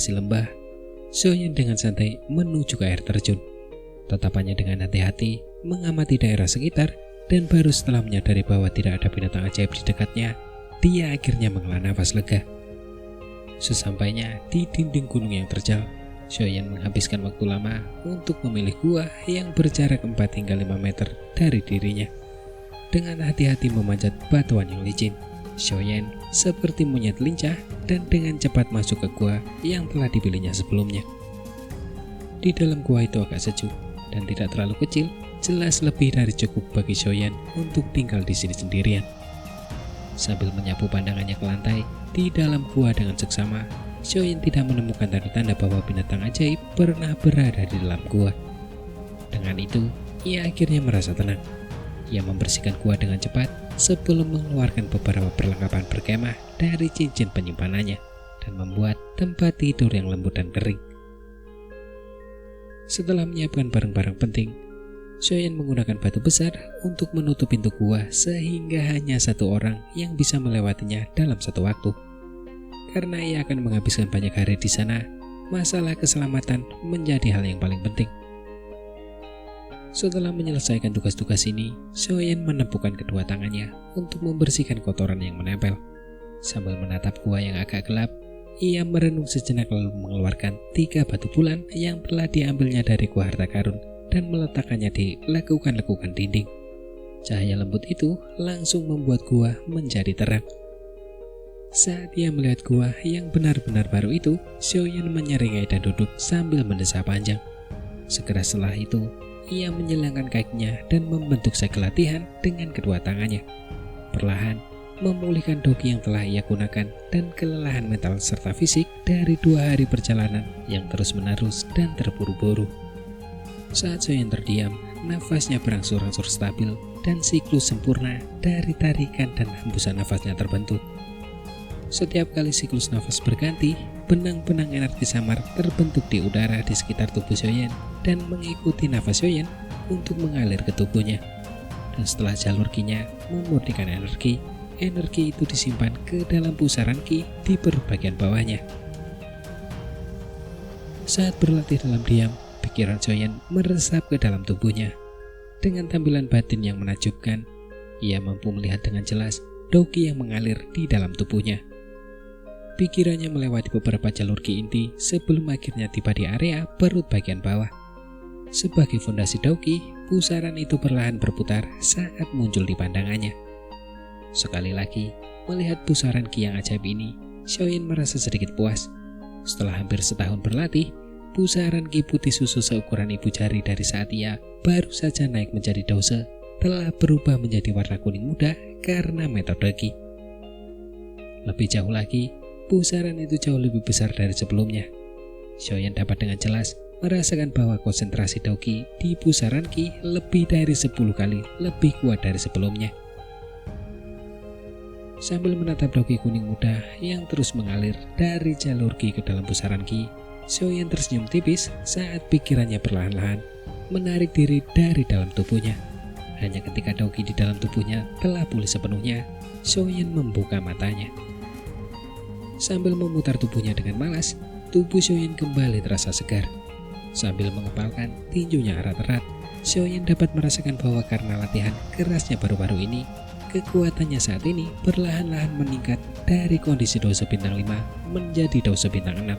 melintasi lembah, Xiaoyan dengan santai menuju ke air terjun. Tatapannya dengan hati-hati mengamati daerah sekitar, dan baru setelah menyadari bahwa tidak ada binatang ajaib di dekatnya, dia akhirnya menghela nafas lega. Sesampainya di dinding gunung yang terjal, Xiaoyan menghabiskan waktu lama untuk memilih gua yang berjarak 4 hingga 5 meter dari dirinya. Dengan hati-hati memanjat batuan yang licin, Xiaoyan seperti monyet lincah dan dengan cepat masuk ke gua yang telah dipilihnya sebelumnya. Di dalam gua itu agak sejuk dan tidak terlalu kecil, jelas lebih dari cukup bagi Xiaoyan untuk tinggal di sini sendirian. Sambil menyapu pandangannya ke lantai, di dalam gua dengan seksama, Xiaoyan tidak menemukan tanda-tanda bahwa binatang ajaib pernah berada di dalam gua. Dengan itu, ia akhirnya merasa tenang. Ia membersihkan gua dengan cepat sebelum mengeluarkan beberapa perlengkapan berkemah dari cincin penyimpanannya dan membuat tempat tidur yang lembut dan kering. Setelah menyiapkan barang-barang penting, Xiaoyan menggunakan batu besar untuk menutup pintu gua sehingga hanya satu orang yang bisa melewatinya dalam satu waktu. Karena ia akan menghabiskan banyak hari di sana, masalah keselamatan menjadi hal yang paling penting. Setelah menyelesaikan tugas-tugas ini, Xiaoyan menepukkan kedua tangannya untuk membersihkan kotoran yang menempel. Sambil menatap gua yang agak gelap, ia merenung sejenak lalu mengeluarkan 3 batu bulan yang telah diambilnya dari gua harta karun dan meletakkannya di lekukan-lekukan dinding. Cahaya lembut itu langsung membuat gua menjadi terang. Saat ia melihat gua yang benar-benar baru itu, Xiaoyan menyeringai dan duduk sambil mendesah panjang. Segera setelah itu, ia menyilangkan kakinya dan membentuk segel latihan dengan kedua tangannya. Perlahan, memulihkan doki yang telah ia gunakan dan kelelahan mental serta fisik dari 2 hari perjalanan yang terus-menerus dan terburu-buru. Saat Xiaoyan terdiam, nafasnya berangsur-angsur stabil dan siklus sempurna dari tarikan dan hembusan nafasnya terbentuk. Setiap kali siklus nafas berganti, benang-benang energi samar terbentuk di udara di sekitar tubuh Xiaoyan dan mengikuti nafas Xiaoyan untuk mengalir ke tubuhnya. Dan setelah jalur Qi-nya memurnikan energi itu disimpan ke dalam pusaran Qi di bagian bawahnya. Saat berlatih dalam diam, pikiran Xiaoyan meresap ke dalam tubuhnya. Dengan tampilan batin yang menakjubkan, ia mampu melihat dengan jelas doki yang mengalir di dalam tubuhnya. Pikirannya melewati beberapa jalur Qi inti sebelum akhirnya tiba di area perut bagian bawah. Sebagai fondasi doki, pusaran itu perlahan berputar saat muncul di pandangannya. Sekali lagi, melihat pusaran Qi yang ajaib ini, Xiaoyan merasa sedikit puas. Setelah hampir setahun berlatih, pusaran Qi putih susu seukuran ibu jari dari saat ia baru saja naik menjadi Dao-se telah berubah menjadi warna kuning muda karena metode Qi. Lebih jauh lagi, pusaran itu jauh lebih besar dari sebelumnya. Xiaoyan dapat dengan jelas merasakan bahwa konsentrasi Dao Qi di pusaran Qi lebih dari 10 kali lebih kuat dari sebelumnya. Sambil menatap Dao Qi kuning muda yang terus mengalir dari jalur Qi ke dalam pusaran Qi, Xiaoyan tersenyum tipis saat pikirannya perlahan-lahan menarik diri dari dalam tubuhnya. Hanya ketika Dao Qi di dalam tubuhnya telah pulih sepenuhnya, Xiaoyan membuka matanya. Sambil memutar tubuhnya dengan malas, tubuh Xiaoyan kembali terasa segar. Sambil mengepalkan tinjunya erat-erat, Xiaoyan dapat merasakan bahwa karena latihan kerasnya baru-baru ini, kekuatannya saat ini perlahan-lahan meningkat dari kondisi Dao-se bintang 5 menjadi Dao-se bintang 6.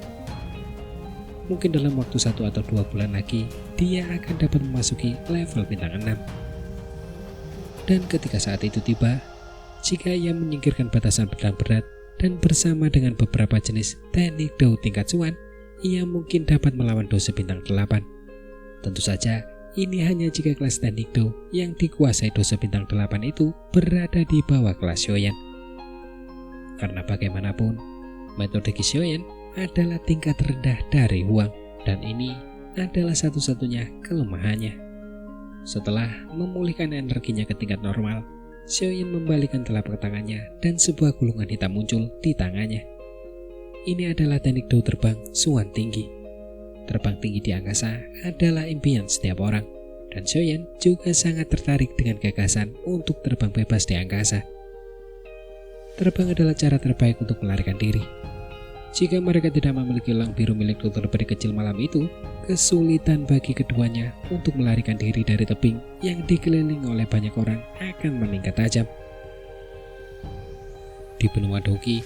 Mungkin dalam waktu 1 atau 2 bulan lagi, dia akan dapat memasuki level bintang 6. Dan ketika saat itu tiba, jika ia menyingkirkan batasan pedang berat dan bersama dengan beberapa jenis teknik Dao tingkat Suan, ia mungkin dapat melawan Dao-se bintang 8. Tentu saja, ini hanya jika kelas teknik Dao yang dikuasai Dao-se bintang 8 itu berada di bawah kelas Xiaoyan. Karena bagaimanapun, metode Qi Xiaoyan adalah tingkat rendah dari Huang, dan ini adalah satu-satunya kelemahannya. Setelah memulihkan energinya ke tingkat normal, Xiaoyan membalikkan telapak tangannya dan sebuah gulungan hitam muncul di tangannya. Ini adalah teknik Dao terbang Suan tinggi. Terbang tinggi di angkasa adalah impian setiap orang, dan Xiaoyan juga sangat tertarik dengan gagasan untuk terbang bebas di angkasa. Terbang adalah cara terbaik untuk melarikan diri. Jika mereka tidak memiliki elang biru milik dokter peri kecil malam itu, kesulitan bagi keduanya untuk melarikan diri dari tebing yang dikelilingi oleh banyak orang akan meningkat tajam. Di benua Doki,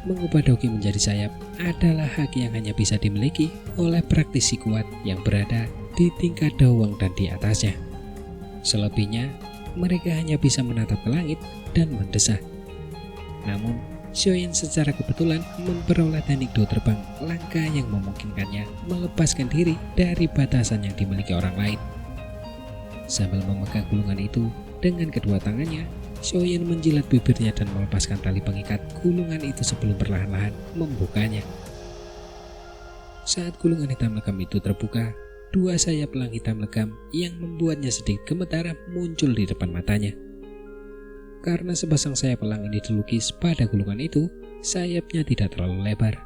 mengubah Doki menjadi sayap adalah hak yang hanya bisa dimiliki oleh praktisi kuat yang berada di tingkat doang dan di atasnya. Selebihnya, mereka hanya bisa menatap ke langit dan mendesah. Namun, Xiaoyan secara kebetulan memperoleh teknik dua terbang langka yang memungkinkannya melepaskan diri dari batasan yang dimiliki orang lain. Sambil memegang gulungan itu dengan kedua tangannya, Xiaoyan menjilat bibirnya dan melepaskan tali pengikat gulungan itu sebelum perlahan-lahan membukanya. Saat gulungan hitam legam itu terbuka, dua sayap elang hitam legam yang membuatnya sedikit gemetar muncul di depan matanya. Karena sepasang sayap elang ini dilukis pada gulungan itu, sayapnya tidak terlalu lebar.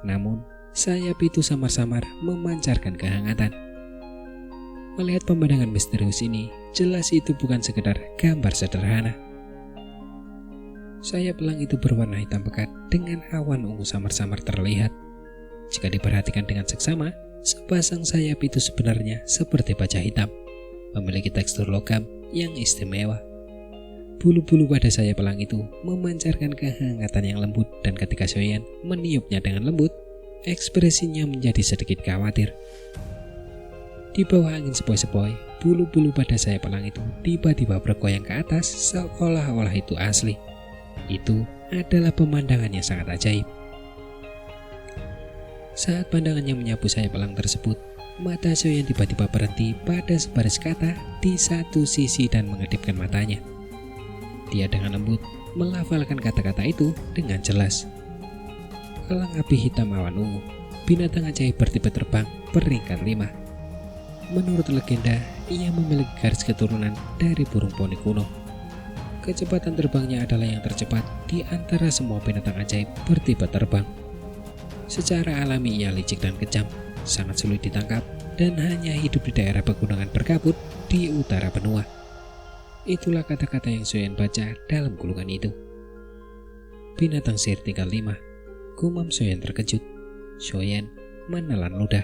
Namun, sayap itu samar-samar memancarkan kehangatan. Melihat pemandangan misterius ini, jelas itu bukan sekedar gambar sederhana. Sayap elang itu berwarna hitam pekat dengan awan ungu samar-samar terlihat. Jika diperhatikan dengan seksama, sepasang sayap itu sebenarnya seperti baja hitam, memiliki tekstur logam yang istimewa. Bulu-bulu pada sayap elang itu memancarkan kehangatan yang lembut, dan ketika Xiaoyan meniupnya dengan lembut, ekspresinya menjadi sedikit khawatir. Di bawah angin sepoi-sepoi, bulu-bulu pada sayap elang itu tiba-tiba bergoyang ke atas seolah-olah itu asli. Itu adalah pemandangan yang sangat ajaib. Saat pandangannya menyapu sayap elang tersebut, mata Xiaoyan tiba-tiba berhenti pada sebaris kata di satu sisi dan mengedipkan matanya. Dia dengan lembut melafalkan kata-kata itu dengan jelas. Elang api hitam awan ungu, binatang ajaib bertipe terbang peringkat 5. Menurut legenda, ia memiliki garis keturunan dari burung poni kuno. Kecepatan terbangnya adalah yang tercepat di antara semua binatang ajaib bertipe terbang. Secara alami ia licik dan kejam, sangat sulit ditangkap, dan hanya hidup di daerah pegunungan berkabut di utara benua. Itulah kata-kata yang Xiaoyan baca dalam gulungan itu. Binatang sihir tingkat 5, gumam Xiaoyan terkejut. Xiaoyan menelan ludah.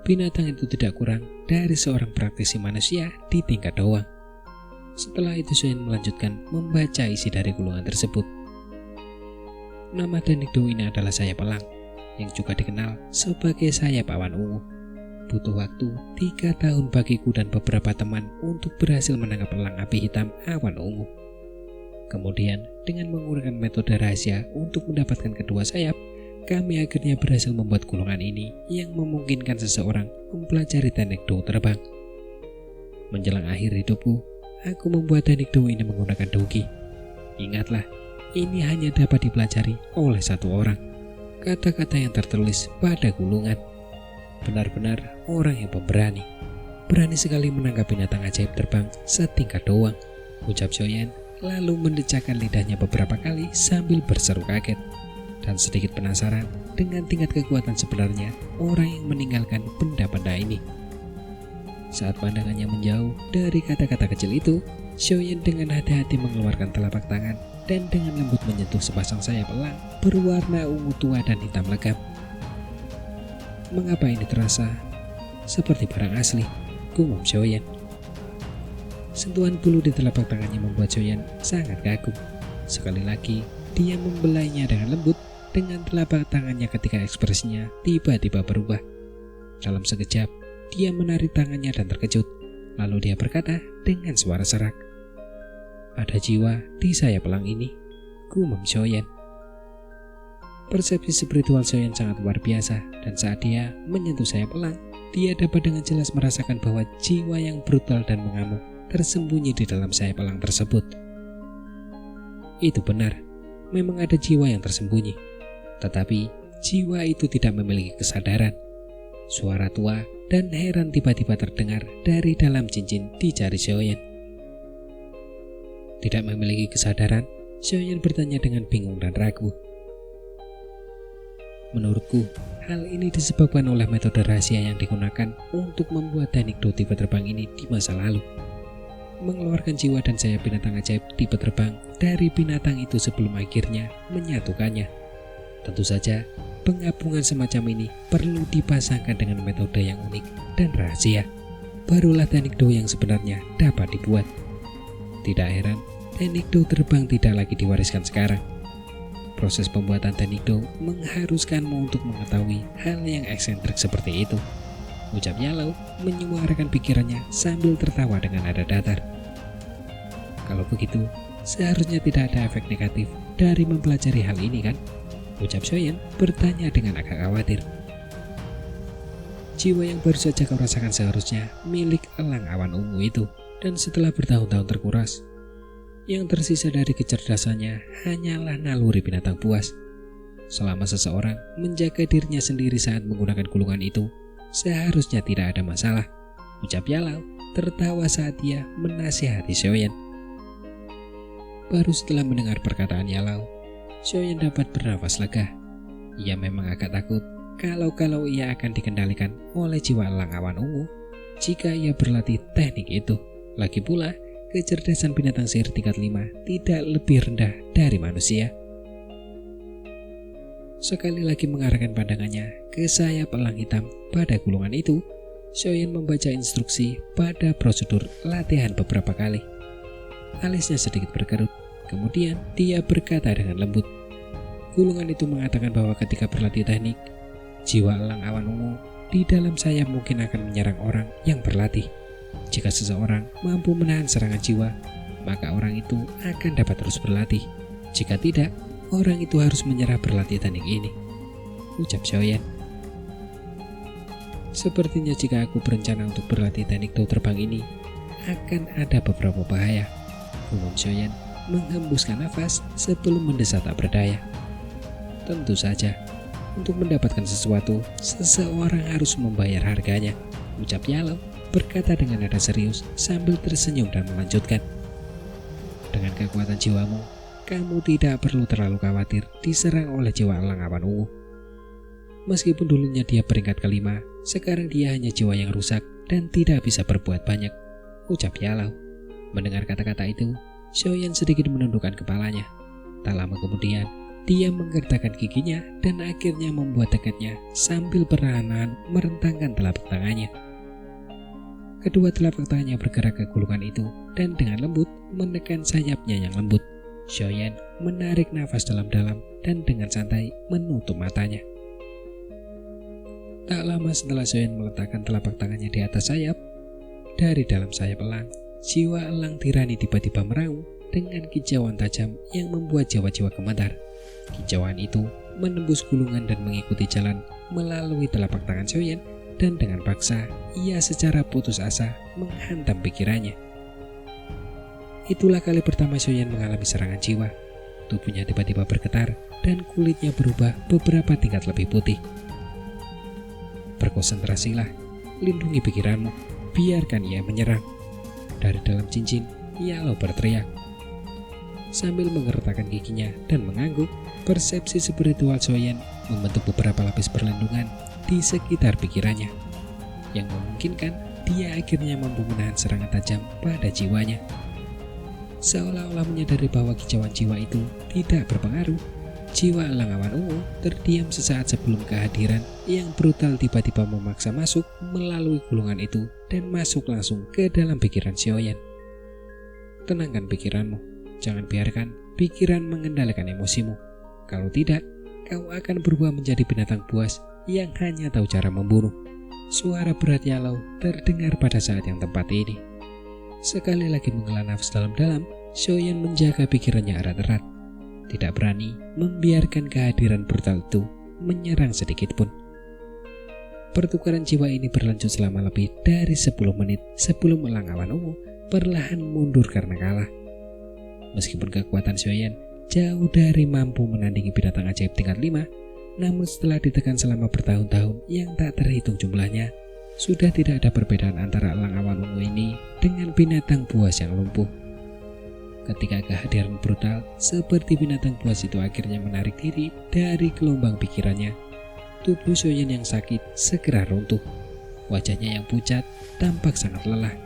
Binatang itu tidak kurang dari seorang praktisi manusia di tingkat doang. Setelah itu Xiaoyan melanjutkan membaca isi dari gulungan tersebut. Nama teknik do ini adalah sayap elang, yang juga dikenal sebagai sayap awan ungu. Butuh waktu 3 tahun bagiku dan beberapa teman untuk berhasil menangkap elang api hitam awan ungu. Kemudian, dengan menggunakan metode rahasia untuk mendapatkan kedua sayap, kami akhirnya berhasil membuat gulungan ini yang memungkinkan seseorang mempelajari teknik do terbang. Menjelang akhir hidupku, aku membuat teknik do ini menggunakan doki. Ingatlah, ini hanya dapat dipelajari oleh satu orang. Kata-kata yang tertulis pada gulungan. Benar-benar orang yang pemberani. Berani sekali menangkap binatang ajaib terbang setingkat doang, ucap Xiaoyan, lalu mendecakkan lidahnya beberapa kali sambil berseru kaget dan sedikit penasaran dengan tingkat kekuatan sebenarnya orang yang meninggalkan benda-benda ini. Saat pandangannya menjauh dari kata-kata kecil itu, Xiaoyan dengan hati-hati mengeluarkan telapak tangan dan dengan lembut menyentuh sepasang sayap elang berwarna ungu tua dan hitam legam. Mengapa ini terasa seperti barang asli? Gumam Xiaoyan. Sentuhan bulu di telapak tangannya membuat Xiaoyan sangat kagum. Sekali lagi, dia membelainya dengan lembut dengan telapak tangannya ketika ekspresinya tiba-tiba berubah. Dalam sekejap, dia menarik tangannya dan terkejut. Lalu dia berkata dengan suara serak, "Ada jiwa di sayap elang ini," gumam Xiaoyan. Persepsi spiritual Xiaoyan sangat luar biasa, dan saat dia menyentuh sayap elang, dia dapat dengan jelas merasakan bahwa jiwa yang brutal dan mengamuk tersembunyi di dalam sayap elang tersebut. Itu benar, memang ada jiwa yang tersembunyi, tetapi jiwa itu tidak memiliki kesadaran. Suara tua dan heran tiba-tiba terdengar dari dalam cincin di jari Xiaoyan. Tidak memiliki kesadaran? Xiaoyan bertanya dengan bingung dan ragu. Menurutku, hal ini disebabkan oleh metode rahasia yang digunakan untuk membuat teknik do tipe terbang ini di masa lalu. Mengeluarkan jiwa dan sayap binatang ajaib tipe terbang dari binatang itu sebelum akhirnya menyatukannya. Tentu saja, penggabungan semacam ini perlu dipasangkan dengan metode yang unik dan rahasia. Barulah teknik Do yang sebenarnya dapat dibuat. Tidak heran, teknik Do terbang tidak lagi diwariskan sekarang. Proses pembuatan teknik Do mengharuskanmu untuk mengetahui hal yang eksentrik seperti itu, ucap Yalow menyuarakan pikirannya sambil tertawa dengan nada datar. Kalau begitu, seharusnya tidak ada efek negatif dari mempelajari hal ini kan? Ucap Soyen bertanya dengan agak khawatir. Jiwa yang baru saja kau rasakan seharusnya milik elang awan ungu itu, dan setelah bertahun-tahun terkuras, yang tersisa dari kecerdasannya hanyalah naluri binatang buas. Selama seseorang menjaga dirinya sendiri saat menggunakan gulungan itu, seharusnya tidak ada masalah, ucap Yalow tertawa saat dia menasihati Soyen. Baru setelah mendengar perkataan Yalow, Soyen dapat bernafas lega. Ia memang agak takut kalau ia akan dikendalikan oleh jiwa elang awan ungu jika ia berlatih teknik itu. Lagi pula, kecerdasan binatang sihir tingkat 5 tidak lebih rendah dari manusia. Sekali lagi mengarahkan pandangannya ke sayap elang hitam pada gulungan itu, Soyen membaca instruksi pada prosedur latihan beberapa kali. Alisnya sedikit berkerut, kemudian dia berkata dengan lembut. Gulungan itu mengatakan bahwa ketika berlatih teknik, jiwa elang awan ungu di dalam sayap mungkin akan menyerang orang yang berlatih. Jika seseorang mampu menahan serangan jiwa, maka orang itu akan dapat terus berlatih. Jika tidak, orang itu harus menyerah berlatih teknik ini, ucap Soyen. Sepertinya jika aku berencana untuk berlatih teknik Do terbang ini, akan ada beberapa bahaya, gumam Soyen menghembuskan nafas sebelum mendesah tak berdaya. Tentu saja, untuk mendapatkan sesuatu, seseorang harus membayar harganya, ucap Yalow berkata dengan nada serius sambil tersenyum dan melanjutkan. Dengan kekuatan jiwamu, kamu tidak perlu terlalu khawatir diserang oleh jiwa elang awan ungu. Meskipun dulunya dia peringkat kelima, sekarang dia hanya jiwa yang rusak dan tidak bisa berbuat banyak, ucap Yalow. Mendengar kata-kata itu, Soyen sedikit menundukkan kepalanya. Tak lama kemudian, dia menggertakkan giginya dan akhirnya membuat tekadnya sambil perlahan-lahan merentangkan telapak tangannya. Kedua telapak tangannya bergerak ke gulungan itu dan dengan lembut menekan sayapnya yang lembut. Soyen menarik nafas dalam-dalam dan dengan santai menutup matanya. Tak lama setelah Soyen meletakkan telapak tangannya di atas sayap, dari dalam sayap elang, jiwa elang tirani tiba-tiba meraung dengan kicauan tajam yang membuat jiwa-jiwa gemetar. Kicauan itu menembus gulungan dan mengikuti jalan melalui telapak tangan Soyen, dan dengan paksa ia secara putus asa menghantam pikirannya. Itulah kali pertama Soyen mengalami serangan jiwa. Tubuhnya tiba-tiba bergetar dan kulitnya berubah beberapa tingkat lebih putih. Berkonsentrasilah, lindungi pikiranmu, biarkan ia menyerang. Dari dalam cincin, Yalow berteriak. Sambil menggertakkan giginya dan mengangguk, persepsi spiritual Soyen membentuk beberapa lapis perlindungan di sekitar pikirannya, yang memungkinkan dia akhirnya mampu menahan serangan tajam pada jiwanya. Seolah-olah menyadari bahwa kicauan jiwa itu tidak berpengaruh, jiwa elang awan ungu terdiam sesaat sebelum kehadiran yang brutal tiba-tiba memaksa masuk melalui gulungan itu dan masuk langsung ke dalam pikiran Soyen. Tenangkan pikiranmu, jangan biarkan pikiran mengendalikan emosimu. Kalau tidak, kau akan berubah menjadi binatang buas yang hanya tahu cara membunuh. Suara berat Yalow terdengar pada saat yang tepat ini. Sekali lagi menghela nafas dalam-dalam, Soyen menjaga pikirannya erat-erat. Tidak berani membiarkan kehadiran brutal itu menyerang sedikit pun. Pertukaran jiwa ini berlanjut selama lebih dari 10 menit sebelum elang awan ungu perlahan mundur karena kalah. Meskipun kekuatan Soyen jauh dari mampu menandingi binatang ajaib tingkat 5, namun setelah ditekan selama bertahun-tahun yang tak terhitung jumlahnya, sudah tidak ada perbedaan antara elang awan ungu ini dengan binatang buas yang lumpuh. Ketika kehadiran brutal seperti binatang buas itu akhirnya menarik diri dari gelombang pikirannya, tubuh Soyen yang sakit segera runtuh. Wajahnya yang pucat tampak sangat lelah.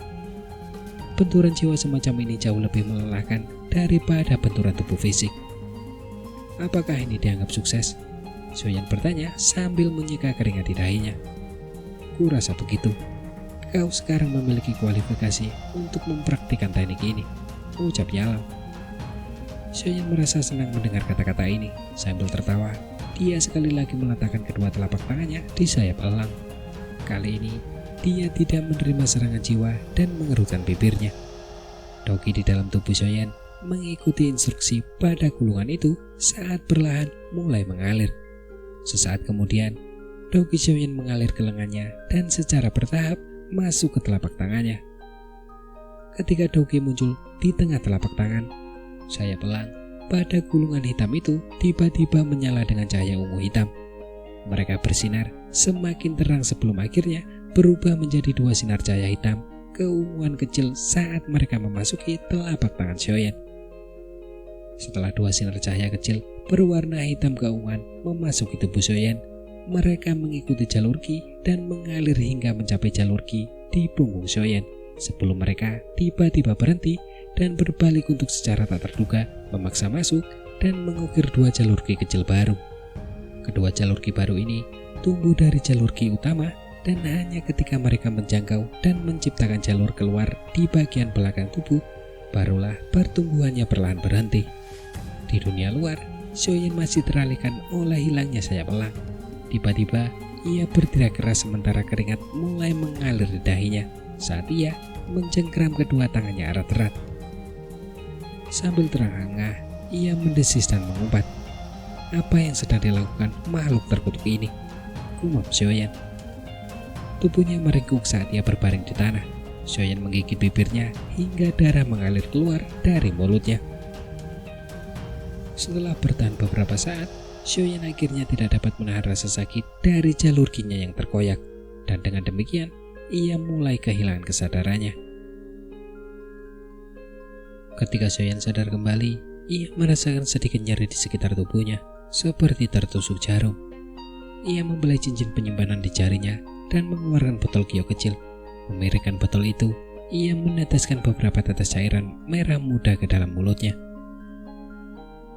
Benturan jiwa semacam ini jauh lebih melelahkan daripada benturan tubuh fisik. Apakah ini dianggap sukses? Xiaoyan bertanya sambil menyeka keringat di dahinya. Kurasa begitu. Kau sekarang memiliki kualifikasi untuk mempraktikkan teknik ini, ucap Yalao. Xiaoyan merasa senang mendengar kata-kata ini. Sambil tertawa, dia sekali lagi meletakkan kedua telapak tangannya di sayap elang. Kali ini, dia tidak menerima serangan jiwa dan mengerutkan bibirnya. Doki di dalam tubuh Xiaoyan mengikuti instruksi pada gulungan itu saat perlahan mulai mengalir. Sesaat kemudian, Doki Xiaoyan mengalir ke lengannya dan secara bertahap masuk ke telapak tangannya. Ketika Doki muncul di tengah telapak tangan, sayap elang pada gulungan hitam itu tiba-tiba menyala dengan cahaya ungu hitam. Mereka bersinar semakin terang sebelum akhirnya berubah menjadi dua sinar cahaya hitam keunguan kecil saat mereka memasuki telapak tangan Xiaoyan. Setelah dua sinar cahaya kecil berwarna hitam keunguan memasuki tubuh Xiaoyan, mereka mengikuti jalur Qi dan mengalir hingga mencapai jalur Qi di punggung Xiaoyan sebelum mereka tiba-tiba berhenti dan berbalik untuk secara tak terduga memaksa masuk dan mengukir dua jalur Qi kecil baru. Kedua jalur Qi baru ini tumbuh dari jalur Qi utama dan hanya ketika mereka menjangkau dan menciptakan jalur keluar di bagian belakang tubuh, barulah pertumbuhannya perlahan berhenti. Di dunia luar, Xiaoyan masih teralihkan oleh hilangnya sayap elang. Tiba-tiba, ia berteriak keras sementara keringat mulai mengalir di dahinya saat ia mencengkram kedua tangannya erat-erat. Sambil terengah-engah, ia mendesis dan mengumpat. Apa yang sedang dilakukan makhluk terkutuk ini? Gumam Xiaoyan. Tubuhnya meringkuk saat ia berbaring di tanah. Xiaoyan menggigit bibirnya hingga darah mengalir keluar dari mulutnya. Setelah bertahan beberapa saat, Xiaoyan akhirnya tidak dapat menahan rasa sakit dari jalur Qi-nya yang terkoyak, dan dengan demikian, ia mulai kehilangan kesadarannya. Ketika Xiaoyan sadar kembali, ia merasakan sedikit nyeri di sekitar tubuhnya, seperti tertusuk jarum. Ia membelai cincin penyimpanan di jarinya dan mengeluarkan botol Qio kecil. Memiringkan botol itu, ia meneteskan beberapa tetes cairan merah muda ke dalam mulutnya.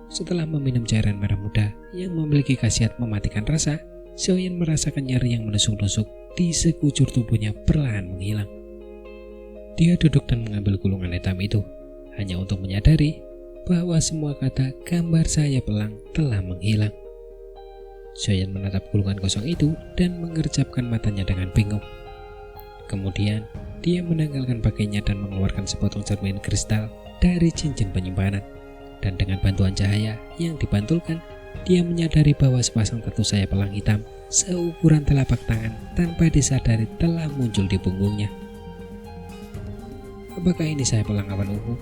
Setelah meminum cairan merah muda yang memiliki khasiat mematikan rasa, Xiaoyan merasakan nyeri yang menusuk-nusuk di sekujur tubuhnya perlahan menghilang. Dia duduk dan mengambil gulungan hitam itu, hanya untuk menyadari bahwa semua kata gambar sayap elang telah menghilang. Xiaoyan menatap gulungan kosong itu dan mengerjapkan matanya dengan bingung. Kemudian, dia menanggalkan pakainya dan mengeluarkan sepotong cermin kristal dari cincin penyimpanan. Dan dengan bantuan cahaya yang dipantulkan, dia menyadari bahwa sepasang tatu sayap elang hitam seukuran telapak tangan tanpa disadari telah muncul di punggungnya. Apakah ini sayap elang awan ungu?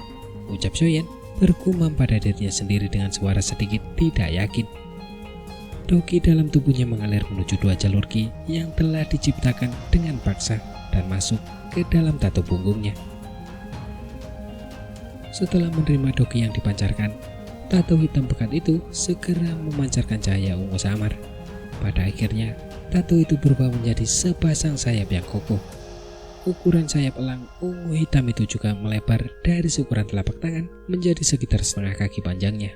Ucap Xiaoyan bergumam pada dirinya sendiri dengan suara sedikit tidak yakin. Doki dalam tubuhnya mengalir menuju dua jalur Qi yang telah diciptakan dengan paksa dan masuk ke dalam tato punggungnya. Setelah menerima doki yang dipancarkan, tato hitam pekat itu segera memancarkan cahaya ungu samar. Pada akhirnya, tato itu berubah menjadi sepasang sayap yang kokoh. Ukuran sayap elang ungu hitam itu juga melebar dari ukuran telapak tangan menjadi sekitar setengah kaki panjangnya.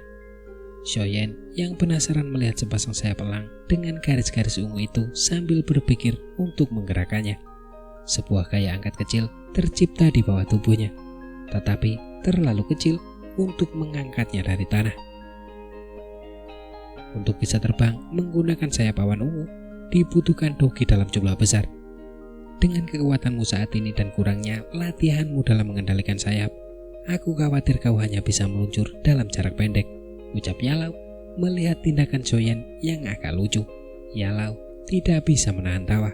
Xiaoyan yang penasaran melihat sepasang sayap elang dengan garis-garis ungu itu sambil berpikir untuk menggerakkannya. Sebuah gaya angkat kecil tercipta di bawah tubuhnya, tetapi terlalu kecil untuk mengangkatnya dari tanah. Untuk bisa terbang menggunakan sayap awan ungu, dibutuhkan doki dalam jumlah besar. Dengan kekuatanmu saat ini dan kurangnya latihanmu dalam mengendalikan sayap, aku khawatir kau hanya bisa meluncur dalam jarak pendek, ucap Yalao melihat tindakan Xiaoyan yang agak lucu. Yalao tidak bisa menahan tawa.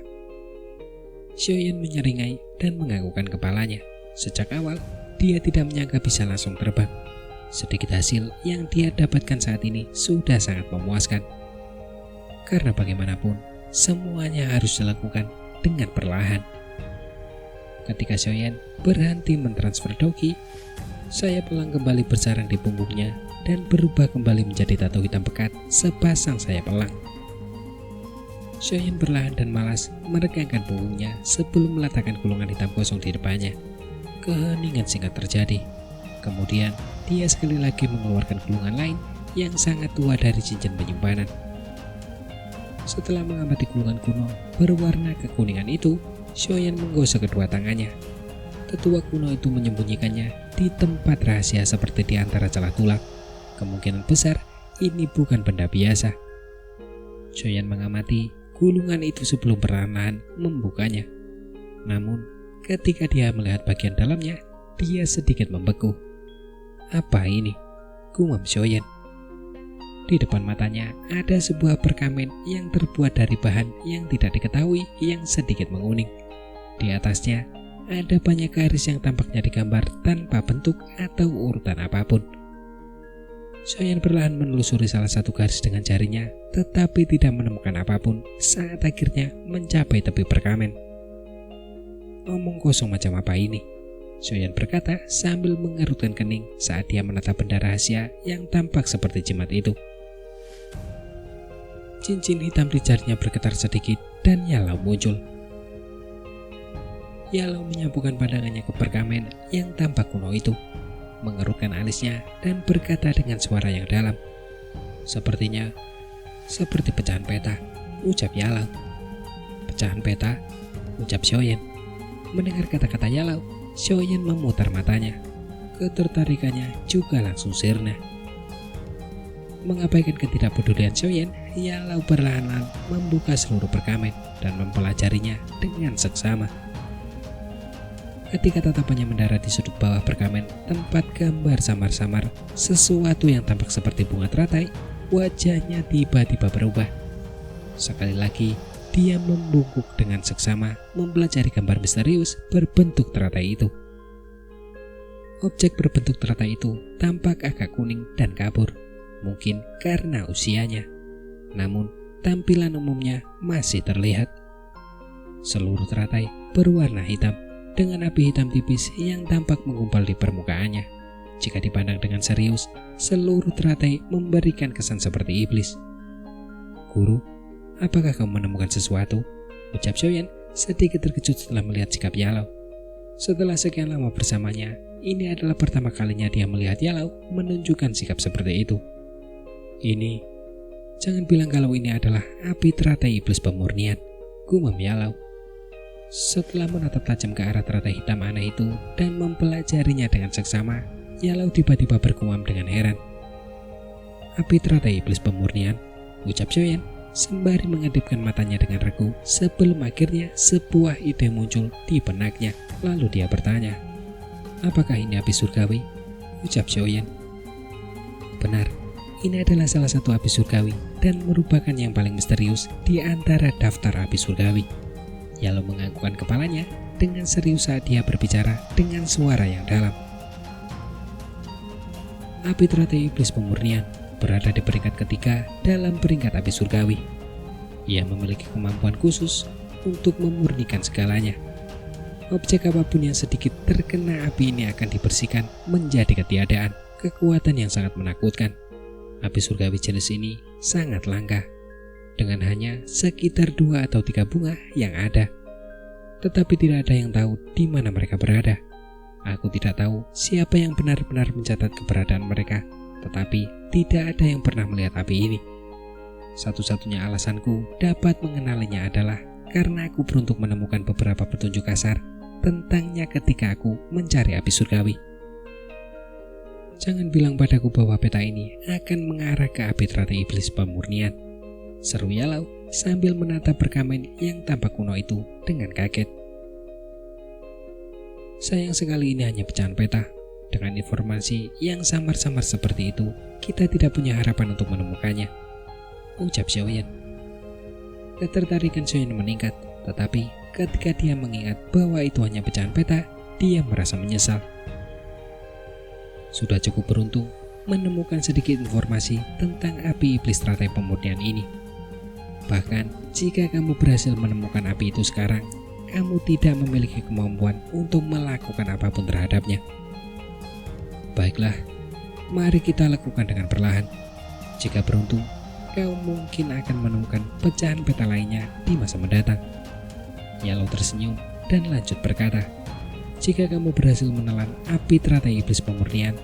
Xiaoyan menyeringai dan menganggukkan kepalanya. Sejak awal, dia tidak menyangka bisa langsung terbang. Sedikit hasil yang dia dapatkan saat ini sudah sangat memuaskan. Karena bagaimanapun, semuanya harus dilakukan dengan perlahan. Ketika Xiaoyan berhenti mentransfer doki, sayap elang kembali bersarang di punggungnya dan berubah kembali menjadi tato hitam pekat sepasang sayap elang. Xiaoyan perlahan dan malas meregangkan punggungnya sebelum meletakkan gulungan hitam kosong di depannya. Keheningan singkat terjadi. Kemudian dia sekali lagi mengeluarkan gulungan lain yang sangat tua dari cincin penyimpanan. Setelah mengamati gulungan kuno berwarna kekuningan itu, Xiaoyan menggosok kedua tangannya. Tetua kuno itu menyembunyikannya di tempat rahasia seperti di antara celah tulang. Kemungkinan besar ini bukan benda biasa. Xiaoyan mengamati gulungan itu sebelum perlahan-lahan membukanya. Namun, ketika dia melihat bagian dalamnya, dia sedikit membeku. Apa ini? Gumam Xiaoyan. Di depan matanya ada sebuah perkamen yang terbuat dari bahan yang tidak diketahui yang sedikit menguning. Di atasnya ada banyak garis yang tampaknya digambar tanpa bentuk atau urutan apapun. Xiaoyan perlahan menelusuri salah satu garis dengan jarinya, tetapi tidak menemukan apapun saat akhirnya mencapai tepi perkamen. Omong kosong macam apa ini? Xiaoyan berkata sambil mengerutkan kening saat dia menatap benda rahasia yang tampak seperti jimat itu. Cincin hitam di jarinya bergetar sedikit dan Yalau muncul. Yalau menyambungkan pandangannya ke perkamen yang tampak kuno itu, mengerutkan alisnya dan berkata dengan suara yang dalam. Sepertinya seperti pecahan peta, ucap Yalau. Pecahan peta, ucap Xiaoyan. Mendengar kata-kata Yalau, Xiaoyan memutar matanya. Ketertarikannya juga langsung sirna. Mengabaikan ketidakpedulian Xiaoyan, Yalau perlahan-lahan membuka seluruh perkamen dan mempelajarinya dengan seksama. Ketika tatapannya mendarat di sudut bawah perkamen tempat gambar samar-samar sesuatu yang tampak seperti bunga teratai, wajahnya tiba-tiba berubah. Sekali lagi, dia membungkuk dengan seksama mempelajari gambar misterius berbentuk teratai itu. Objek berbentuk teratai itu tampak agak kuning dan kabur, mungkin karena usianya. Namun, tampilan umumnya masih terlihat. Seluruh teratai berwarna hitam, dengan api hitam tipis yang tampak menggumpal di permukaannya. Jika dipandang dengan serius, seluruh teratai memberikan kesan seperti iblis. Guru, apakah kamu menemukan sesuatu? Ucap Xiaoyan sedikit terkejut setelah melihat sikap Yalau. Setelah sekian lama bersamanya, ini adalah pertama kalinya dia melihat Yalau menunjukkan sikap seperti itu. Ini, jangan bilang kalau ini adalah api teratai iblis pemurnian, gumam Yalau. Setelah menatap tajam ke arah teratai hitam aneh itu dan mempelajarinya dengan seksama, Yalau tiba-tiba bergumam dengan heran. Api teratai iblis pemurnian, ucap Xiaoyan sembari mengedipkan matanya dengan regu sebelum akhirnya sebuah ide muncul di benaknya. Lalu dia bertanya, apakah ini api surgawi? Ucap Xiaoyan. Benar, ini adalah salah satu api surgawi dan merupakan yang paling misterius di antara daftar api surgawi. Yalau menganggukkan kepalanya dengan serius saat dia berbicara dengan suara yang dalam. Api teratai iblis pemurnian berada di peringkat ketiga dalam peringkat api surgawi. Ia memiliki kemampuan khusus untuk memurnikan segalanya. Objek apapun yang sedikit terkena api ini akan dibersihkan menjadi ketiadaan, kekuatan yang sangat menakutkan. Api surgawi jenis ini sangat langka, dengan hanya sekitar 2 atau 3 bunga yang ada. Tetapi tidak ada yang tahu di mana mereka berada. Aku tidak tahu siapa yang benar-benar mencatat keberadaan mereka, tetapi tidak ada yang pernah melihat api ini. Satu-satunya alasanku dapat mengenalinya adalah karena aku beruntung menemukan beberapa petunjuk kasar tentangnya ketika aku mencari api surgawi. Jangan bilang padaku bahwa peta ini akan mengarah ke api teratai iblis pemurnian, seru Yalau sambil menatap perkamen yang tampak kuno itu dengan kaget. Sayang sekali ini hanya pecahan peta. Dengan informasi yang samar-samar seperti itu, kita tidak punya harapan untuk menemukannya, ucap Xiaoyan. Ketertarikan Xiaoyan meningkat, tetapi ketika dia mengingat bahwa itu hanya pecahan peta, dia merasa menyesal. Sudah cukup beruntung menemukan sedikit informasi tentang api iblis teratai pemurnian ini. Bahkan, jika kamu berhasil menemukan api itu sekarang, kamu tidak memiliki kemampuan untuk melakukan apapun terhadapnya. Baiklah, mari kita lakukan dengan perlahan. Jika beruntung, kau mungkin akan menemukan pecahan peta lainnya di masa mendatang. Yalau tersenyum dan lanjut berkata, jika kamu berhasil menelan api teratai iblis pemurnian,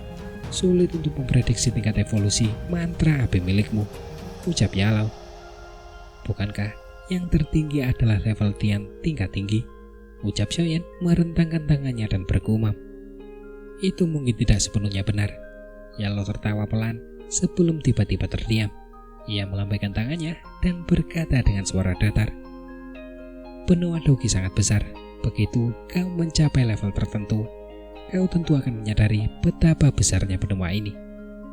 sulit untuk memprediksi tingkat evolusi mantra api milikmu, ucap Yalau. Bukankah yang tertinggi adalah level Tian tingkat tinggi? Ucap Xiaoyan merentangkan tangannya dan bergumam. Itu mungkin tidak sepenuhnya benar. Yalo tertawa pelan sebelum tiba-tiba terdiam. Ia melambaikan tangannya dan berkata dengan suara datar, benua Dogi sangat besar. Begitu kau mencapai level tertentu, kau tentu akan menyadari betapa besarnya benua ini.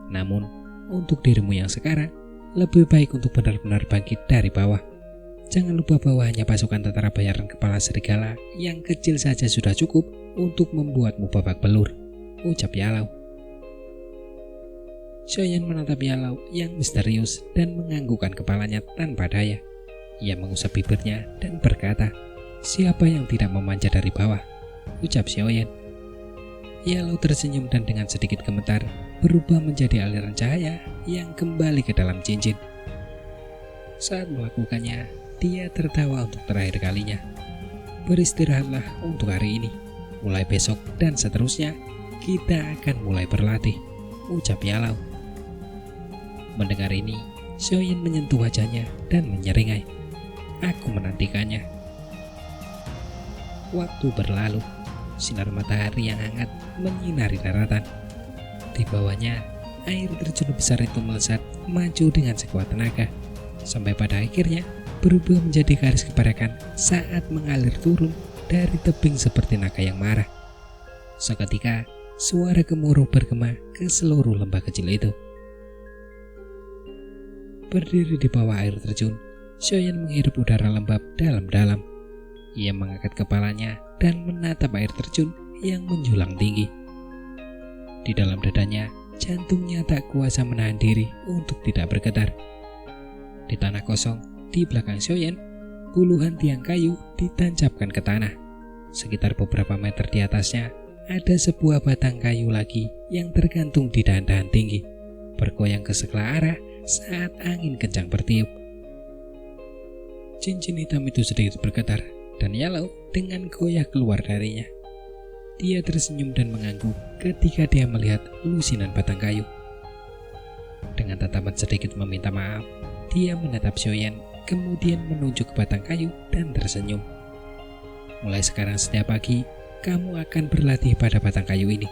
Namun, untuk dirimu yang sekarang, lebih baik untuk benar-benar bangkit dari bawah. Jangan lupa bahwa hanya pasukan tentara bayaran kepala serigala yang kecil saja sudah cukup untuk membuatmu babak belur, ucap Yalau. Xiaoyan menatap Yalau yang misterius dan menganggukkan kepalanya tanpa daya. Ia mengusap bibirnya dan berkata, siapa yang tidak memanjat dari bawah, ucap Xiaoyan. Yalau tersenyum dan dengan sedikit gemetar berubah menjadi aliran cahaya yang kembali ke dalam cincin. Saat melakukannya, dia tertawa untuk terakhir kalinya. Beristirahatlah untuk hari ini. Mulai besok dan seterusnya, kita akan mulai berlatih, ucap Yalau. Mendengar ini, Xiaoyan menyentuh wajahnya dan menyeringai. Aku menantikannya. Waktu berlalu, sinar matahari yang hangat menyinari daratan. Di bawahnya, air terjun besar itu melesat maju dengan sekuat tenaga, sampai pada akhirnya berubah menjadi garis kebarakan saat mengalir turun dari tebing seperti naga yang marah. Seketika, suara gemuruh bergema ke seluruh lembah kecil itu. Berdiri di bawah air terjun, Xiaoyan menghirup udara lembab dalam-dalam. Ia mengangkat kepalanya dan menatap air terjun yang menjulang tinggi. Di dalam dadanya, jantungnya tak kuasa menahan diri untuk tidak bergetar. Di tanah kosong, di belakang Xiaoyan, puluhan tiang kayu ditancapkan ke tanah. Sekitar beberapa meter di atasnya, ada sebuah batang kayu lagi yang tergantung di dahan-dahan tinggi, bergoyang ke segala arah saat angin kencang bertiup. Cincin hitam itu sedikit bergetar, dan Yalau dengan goyah keluar darinya. Dia tersenyum dan mengangguk ketika dia melihat lusinan batang kayu. Dengan tatapan sedikit meminta maaf, dia menatap Xiaoyan, kemudian menunjuk ke batang kayu dan tersenyum. Mulai sekarang setiap pagi, kamu akan berlatih pada batang kayu ini.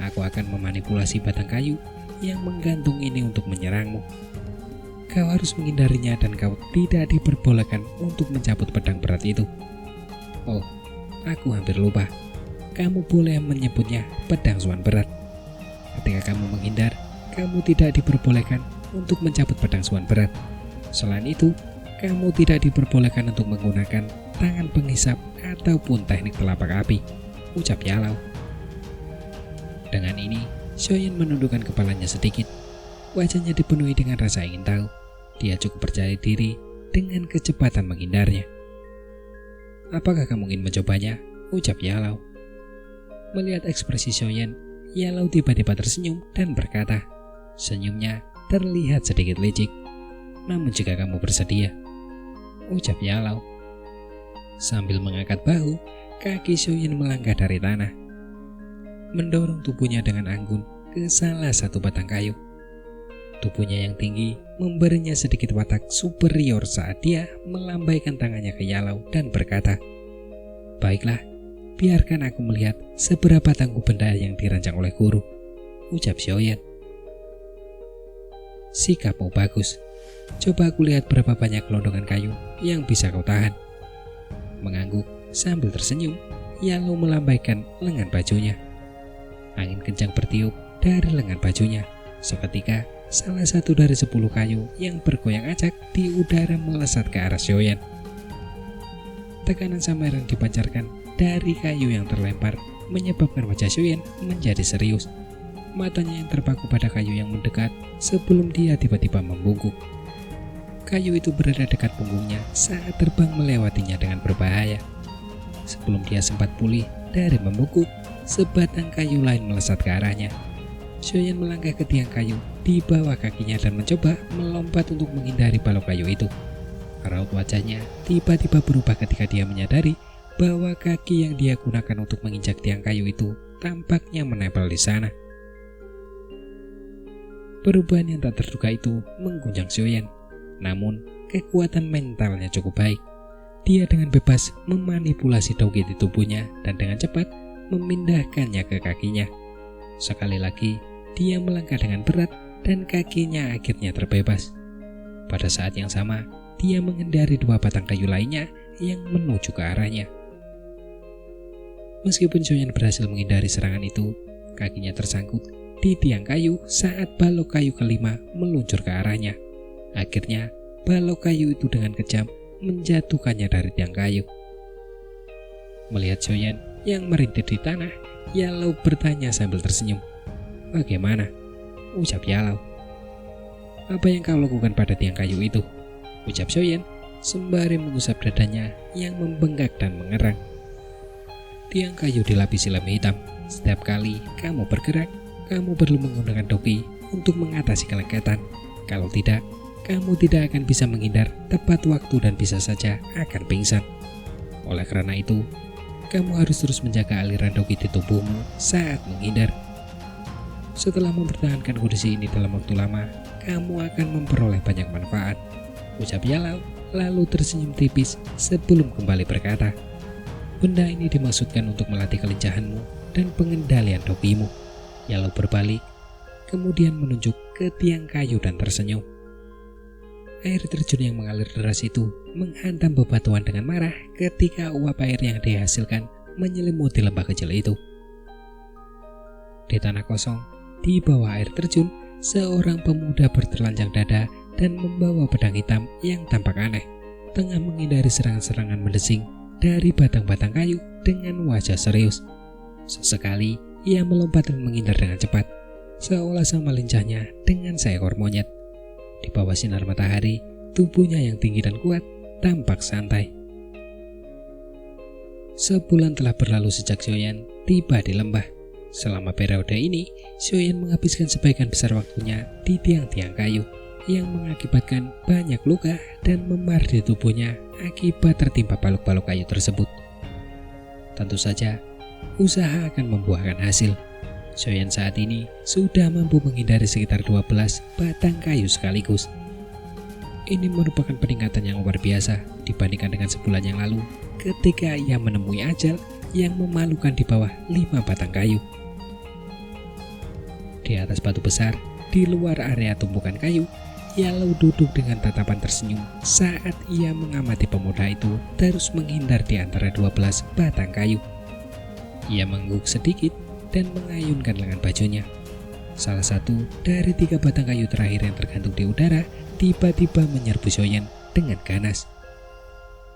Aku akan memanipulasi batang kayu yang menggantung ini untuk menyerangmu. Kau harus menghindarinya dan kau tidak diperbolehkan untuk mencabut pedang berat itu. Oh, aku hampir lupa. Kamu boleh menyebutnya pedang suan berat. Ketika kamu menghindar, kamu tidak diperbolehkan untuk mencabut pedang suan berat. Selain itu, kamu tidak diperbolehkan untuk menggunakan tangan penghisap ataupun teknik telapak api, ucap Yalau. Dengan ini, Xiaoyan menundukkan kepalanya sedikit. Wajahnya dipenuhi dengan rasa ingin tahu. Dia cukup percaya diri dengan kecepatan menghindarnya. Apakah kamu ingin mencobanya? Ucap Yalau. Melihat ekspresi Xiaoyan, Yalau tiba-tiba tersenyum dan berkata, senyumnya terlihat sedikit licik. Namun jika kamu bersedia, ucap Yalau. Sambil mengangkat bahu, kaki Xiaoyan melangkah dari tanah, mendorong tubuhnya dengan anggun ke salah satu batang kayu. Tubuhnya yang tinggi memberinya sedikit watak superior saat dia melambaikan tangannya ke Yalau dan berkata, baiklah, biarkan aku melihat seberapa tangguh benda yang dirancang oleh guru, ucap Xiaoyan. Sikapmu bagus. Coba aku lihat berapa banyak gelondongan kayu yang bisa kau tahan. Mengangguk sambil tersenyum, Yalau melambaikan lengan bajunya. Angin kencang bertiup dari lengan bajunya. Seketika, salah satu dari 10 kayu yang bergoyang acak di udara melesat ke arah Xiaoyan. Tekanan samar yang dipancarkan dari kayu yang terlempar menyebabkan wajah Xiaoyan menjadi serius. Matanya yang terpaku pada kayu yang mendekat sebelum dia tiba-tiba membungkuk. Kayu itu berada dekat punggungnya saat terbang melewatinya dengan berbahaya. Sebelum dia sempat pulih dari membungkuk, sebatang kayu lain melesat ke arahnya. Xiaoyan melangkah ke tiang kayu di bawah kakinya dan mencoba melompat untuk menghindari balok kayu itu. Raut wajahnya tiba-tiba berubah ketika dia menyadari bahwa kaki yang dia gunakan untuk menginjak tiang kayu itu tampaknya menempel di sana. Perubahan yang tak terduga itu mengguncang Xiaoyan. Namun, kekuatan mentalnya cukup baik. Dia dengan bebas memanipulasi Doki di tubuhnya dan dengan cepat memindahkannya ke kakinya. Sekali lagi, dia melangkah dengan berat dan kakinya akhirnya terbebas. Pada saat yang sama, dia menghindari 2 batang kayu lainnya yang menuju ke arahnya. Meskipun Xiaoyan berhasil menghindari serangan itu, kakinya tersangkut di tiang kayu saat balok kayu kelima meluncur ke arahnya. Akhirnya, balok kayu itu dengan kejam menjatuhkannya dari tiang kayu. Melihat Xiaoyan yang merintih di tanah, Yalou bertanya sambil tersenyum. "Bagaimana?" ucap Yalou. "Apa yang kau lakukan pada tiang kayu itu?" ucap Xiaoyan sembari mengusap dadanya yang membengkak dan mengerang. "Tiang kayu dilapisi lem hitam. Setiap kali kamu bergerak, kamu perlu menggunakan Doki untuk mengatasi kelengketan. Kalau tidak, kamu tidak akan bisa menghindar tepat waktu dan bisa saja akan pingsan. Oleh karena itu, kamu harus terus menjaga aliran Doki di tubuhmu saat menghindar. Setelah mempertahankan kondisi ini dalam waktu lama, kamu akan memperoleh banyak manfaat," ucap Yalou lalu tersenyum tipis sebelum kembali berkata, "Benda ini dimaksudkan untuk melatih kelincahanmu dan pengendalian Dokimu." Yalou berbalik, kemudian menunjuk ke tiang kayu dan tersenyum. Air terjun yang mengalir deras itu menghantam bebatuan dengan marah ketika uap air yang dihasilkan menyelimuti lembah kecil itu. Di tanah kosong, di bawah air terjun, seorang pemuda bertelanjang dada dan membawa pedang hitam yang tampak aneh, tengah menghindari serangan-serangan mendesing dari batang-batang kayu dengan wajah serius. Sesekali, ia melompat dan menghindar dengan cepat, seolah sama lincahnya dengan seekor monyet. Di bawah sinar matahari, tubuhnya yang tinggi dan kuat tampak santai. Sebulan telah berlalu sejak Xiaoyan tiba di lembah. Selama periode ini, Xiaoyan menghabiskan sebagian besar waktunya di tiang-tiang kayu, yang mengakibatkan banyak luka dan memar di tubuhnya akibat tertimpa balok-balok kayu tersebut. Tentu saja, usaha akan membuahkan hasil. Xiaoyan saat ini sudah mampu menghindari sekitar 12 batang kayu sekaligus. Ini merupakan peningkatan yang luar biasa dibandingkan dengan sebulan yang lalu ketika ia menemui ajal yang memalukan di bawah 5 batang kayu. Di atas batu besar, di luar area tumpukan kayu, Yalou duduk dengan tatapan tersenyum saat ia mengamati pemuda itu terus menghindar di antara 12 batang kayu. Ia mengangguk sedikit dan mengayunkan lengan bajunya. Salah satu dari 3 batang kayu terakhir yang tergantung di udara tiba-tiba menyerbu Xiaoyan dengan ganas.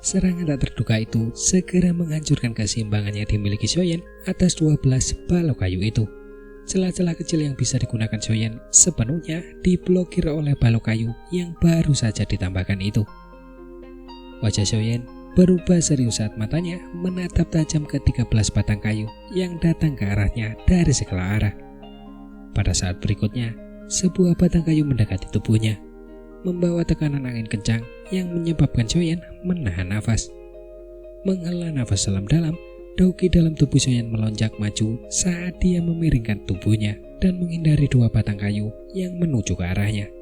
Serangan tak terduga itu segera menghancurkan keseimbangan yang dimiliki Xiaoyan atas 12 balok kayu itu. Celah-celah kecil yang bisa digunakan Xiaoyan sepenuhnya diblokir oleh balok kayu yang baru saja ditambahkan itu. Wajah Xiaoyan berubah serius saat matanya menatap tajam ke 13 batang kayu yang datang ke arahnya dari segala arah. Pada saat berikutnya, sebuah batang kayu mendekati tubuhnya, membawa tekanan angin kencang yang menyebabkan Xiaoyan menahan nafas. Menghela nafas dalam-dalam, Doki dalam tubuh Xiaoyan melonjak maju saat dia memiringkan tubuhnya dan menghindari 2 batang kayu yang menuju ke arahnya.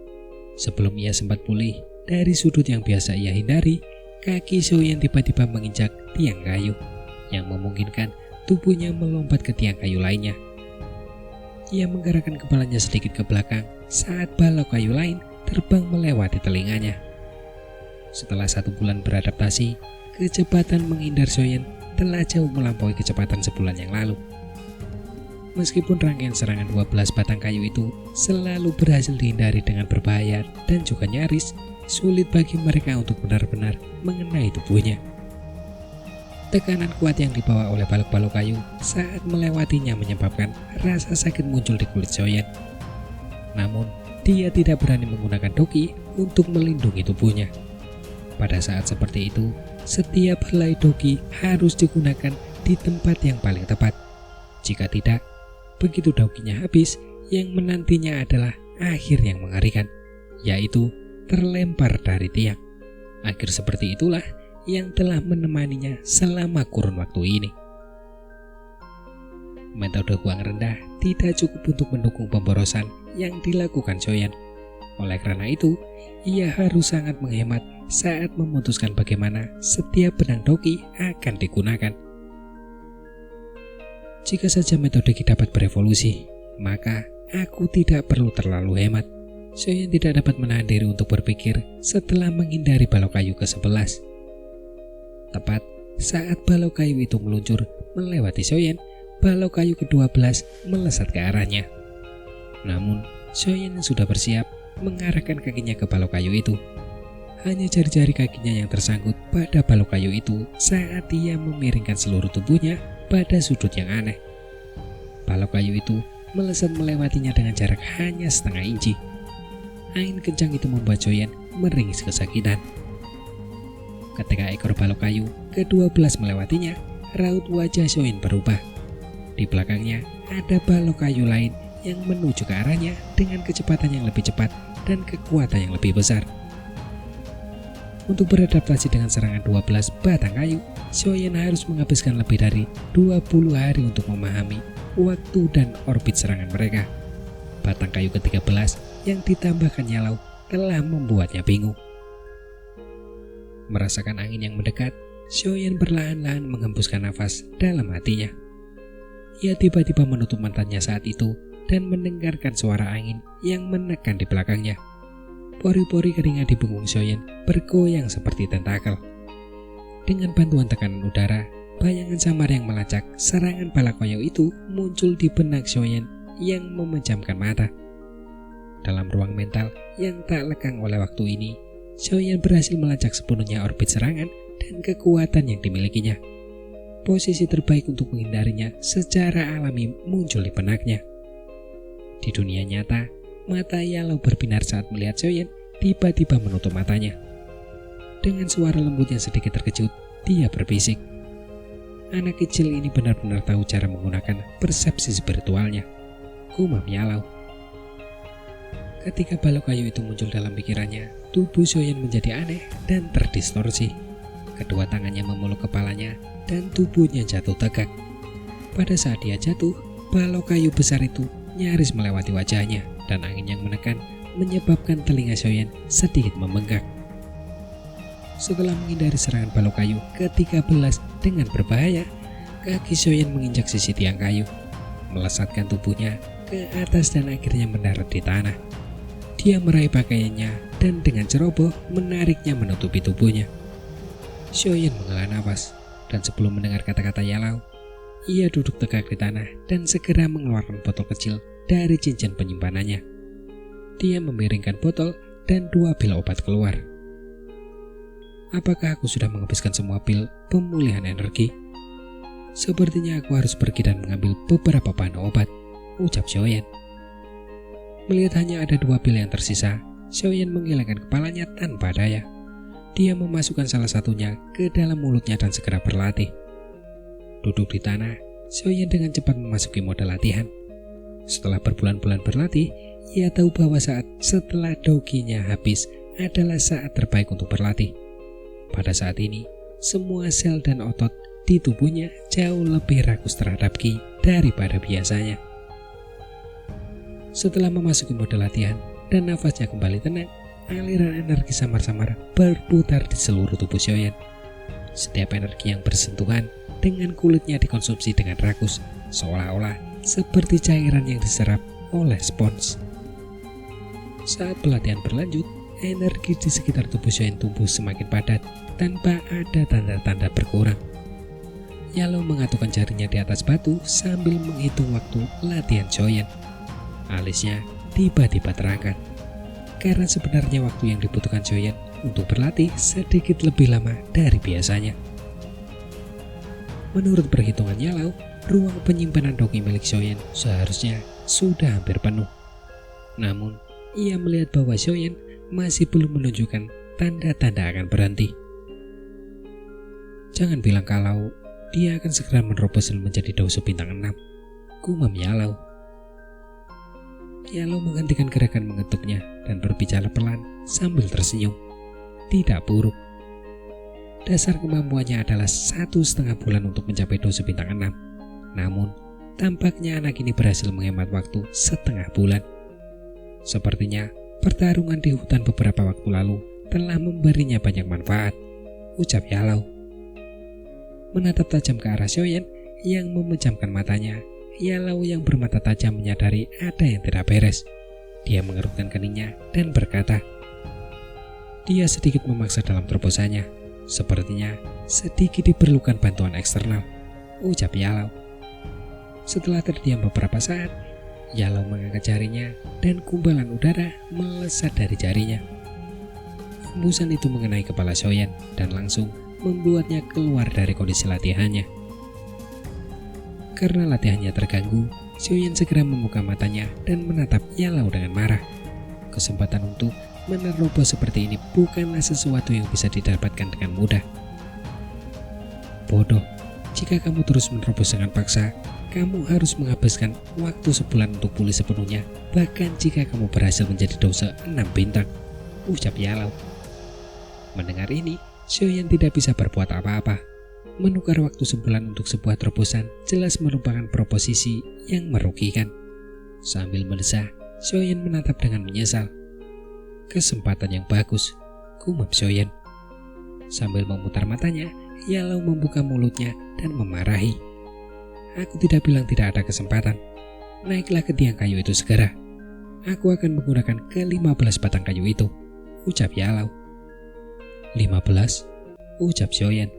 Sebelum ia sempat pulih dari sudut yang biasa ia hindari, kaki Xiaoyan tiba-tiba menginjak tiang kayu, yang memungkinkan tubuhnya melompat ke tiang kayu lainnya. Ia menggerakkan kepalanya sedikit ke belakang saat balok kayu lain terbang melewati telinganya. Setelah 1 bulan beradaptasi, kecepatan menghindar Xiaoyan telah jauh melampaui kecepatan sebulan yang lalu. Meskipun rangkaian serangan 12 batang kayu itu selalu berhasil dihindari dengan berbahaya dan juga nyaris sulit bagi mereka untuk benar-benar mengenai tubuhnya. Tekanan kuat yang dibawa oleh balok-balok kayu saat melewatinya menyebabkan rasa sakit muncul di kulit Xiaoyan. Namun, dia tidak berani menggunakan Doki untuk melindungi tubuhnya. Pada saat seperti itu, setiap helai Doki harus digunakan di tempat yang paling tepat. Jika tidak, begitu Dokinya habis, yang menantinya adalah akhir yang mengerikan, yaitu terlempar dari tiang. Akhir seperti itulah yang telah menemaninya selama kurun waktu ini. Metode uang rendah tidak cukup untuk mendukung pemborosan yang dilakukan Xiaoyan. Oleh karena itu, ia harus sangat menghemat saat memutuskan bagaimana setiap benang doki akan digunakan. Jika saja metode Ki dapat berevolusi, maka aku tidak perlu terlalu hemat. Xiaoyan tidak dapat menahan diri untuk berpikir setelah menghindari balok kayu ke-11. Tepat saat balok kayu itu meluncur melewati Xiaoyan, balok kayu ke-12 melesat ke arahnya. Namun, Xiaoyan yang sudah bersiap mengarahkan kakinya ke balok kayu itu. Hanya jari-jari kakinya yang tersangkut pada balok kayu itu saat ia memiringkan seluruh tubuhnya pada sudut yang aneh. Balok kayu itu melesat melewatinya dengan jarak hanya setengah inci. Angin kencang itu membuat Xiaoyan meringis kesakitan. Ketika ekor balok kayu ke-12 melewatinya, raut wajah Xiaoyan berubah. Di belakangnya ada balok kayu lain yang menuju ke arahnya dengan kecepatan yang lebih cepat dan kekuatan yang lebih besar. Untuk beradaptasi dengan serangan 12 batang kayu, Xiaoyan harus menghabiskan lebih dari 20 hari untuk memahami waktu dan orbit serangan mereka. Batang kayu ke-13 yang ditambahkan Yalau telah membuatnya bingung. Merasakan angin yang mendekat, Xiaoyan perlahan-lahan menghembuskan nafas dalam hatinya. Ia tiba-tiba menutup matanya saat itu dan mendengarkan suara angin yang menekan di belakangnya. Pori-pori keringat di punggung Xiaoyan bergoyang seperti tentakel. Dengan bantuan tekanan udara, bayangan samar yang melacak serangan balok kayu itu muncul di benak Xiaoyan yang memejamkan mata. Dalam ruang mental yang tak lekang oleh waktu ini, Xiaoyan berhasil melacak sepenuhnya orbit serangan dan kekuatan yang dimilikinya. Posisi terbaik untuk menghindarinya secara alami muncul di benaknya. Di dunia nyata, mata Yalau berbinar saat melihat Xiaoyan tiba-tiba menutup matanya. Dengan suara lembut yang sedikit terkejut, dia berbisik. Anak kecil ini benar-benar tahu cara menggunakan persepsi spiritualnya, gumam Yalau. Ketika balok kayu itu muncul dalam pikirannya, tubuh Xiaoyan menjadi aneh dan terdistorsi. Kedua tangannya memeluk kepalanya dan tubuhnya jatuh tegak. Pada saat dia jatuh, balok kayu besar itu nyaris melewati wajahnya dan angin yang menekan menyebabkan telinga Xiaoyan sedikit membengkak. Setelah menghindari serangan balok kayu ke-13 dengan berbahaya, kaki Xiaoyan menginjak sisi tiang kayu, melesatkan tubuhnya ke atas dan akhirnya mendarat di tanah. Dia meraih pakaiannya dan dengan ceroboh menariknya menutupi tubuhnya. Xiaoyan menghela nafas dan sebelum mendengar kata-kata Yalau, ia duduk tegak di tanah dan segera mengeluarkan botol kecil dari cincin penyimpanannya. Dia memiringkan botol dan 2 pil obat keluar. Apakah aku sudah menghabiskan semua pil pemulihan energi? Sepertinya aku harus pergi dan mengambil beberapa bahan obat, ucap Xiaoyan. Melihat hanya ada 2 pil yang tersisa, Xiaoyan mengelengkan kepalanya tanpa daya. Dia memasukkan salah satunya ke dalam mulutnya dan segera berlatih. Duduk di tanah, Xiaoyan dengan cepat memasuki mode latihan. Setelah berbulan-bulan berlatih, ia tahu bahwa saat setelah dokinya habis adalah saat terbaik untuk berlatih. Pada saat ini, semua sel dan otot di tubuhnya jauh lebih rakus terhadap Ki daripada biasanya. Setelah memasuki mode latihan dan nafasnya kembali tenang, aliran energi samar-samar berputar di seluruh tubuh Xiaoyan. Setiap energi yang bersentuhan dengan kulitnya dikonsumsi dengan rakus, seolah-olah seperti cairan yang diserap oleh spons. Saat pelatihan berlanjut, energi di sekitar tubuh Xiaoyan tumbuh semakin padat tanpa ada tanda-tanda berkurang. Yalau mengatupkan jarinya di atas batu sambil menghitung waktu latihan Xiaoyan. Alisnya tiba-tiba terangkat, karena sebenarnya waktu yang dibutuhkan Xiaoyan untuk berlatih sedikit lebih lama dari biasanya. Menurut perhitungan Yalau, ruang penyimpanan doki milik Xiaoyan seharusnya sudah hampir penuh. Namun, ia melihat bahwa Xiaoyan masih belum menunjukkan tanda-tanda akan berhenti. Jangan bilang kalau dia akan segera menerobos dan menjadi Dausu bintang 6, gumam Yalau. Yalau menghentikan gerakan mengetuknya dan berbicara pelan sambil tersenyum. Tidak buruk. Dasar kemampuannya adalah 1,5 bulan untuk mencapai Dausu bintang 6. Namun, tampaknya anak ini berhasil menghemat waktu setengah bulan. Sepertinya Pertarungan di hutan beberapa waktu lalu telah memberinya banyak manfaat, ucap Yalau. Menatap tajam ke arah Xiaoyan yang memejamkan matanya, Yalau yang bermata tajam menyadari ada yang tidak beres. Dia mengerutkan keningnya dan berkata, dia sedikit memaksa dalam terobosannya. Sepertinya sedikit diperlukan bantuan eksternal, ucap Yalau. Setelah terdiam beberapa saat, Yalau mengangkat jarinya dan gumpalan udara melesat dari jarinya. Hembusan itu mengenai kepala Xiaoyan dan langsung membuatnya keluar dari kondisi latihannya. Karena latihannya terganggu, Xiaoyan segera membuka matanya dan menatap Yalau dengan marah. Kesempatan untuk menerobos seperti ini bukanlah sesuatu yang bisa didapatkan dengan mudah. Bodoh, jika kamu terus menerobos dengan paksa, kamu harus menghabiskan waktu sebulan untuk pulih sepenuhnya, bahkan jika kamu berhasil menjadi dosa 6 bintang, ucap Yalau. Mendengar ini, Xiaoyan tidak bisa berbuat apa-apa. Menukar waktu sebulan untuk sebuah terobosan jelas merupakan proposisi yang merugikan. Sambil mendesah, Xiaoyan menatap dengan menyesal. Kesempatan yang bagus, gumam Xiaoyan. Sambil memutar matanya, Yalau membuka mulutnya dan memarahi. Aku tidak bilang tidak ada kesempatan. Naiklah ke tiang kayu itu segera. Aku akan menggunakan ke-15 batang kayu itu, ucap Yalau. 15, ucap Xiaoyan.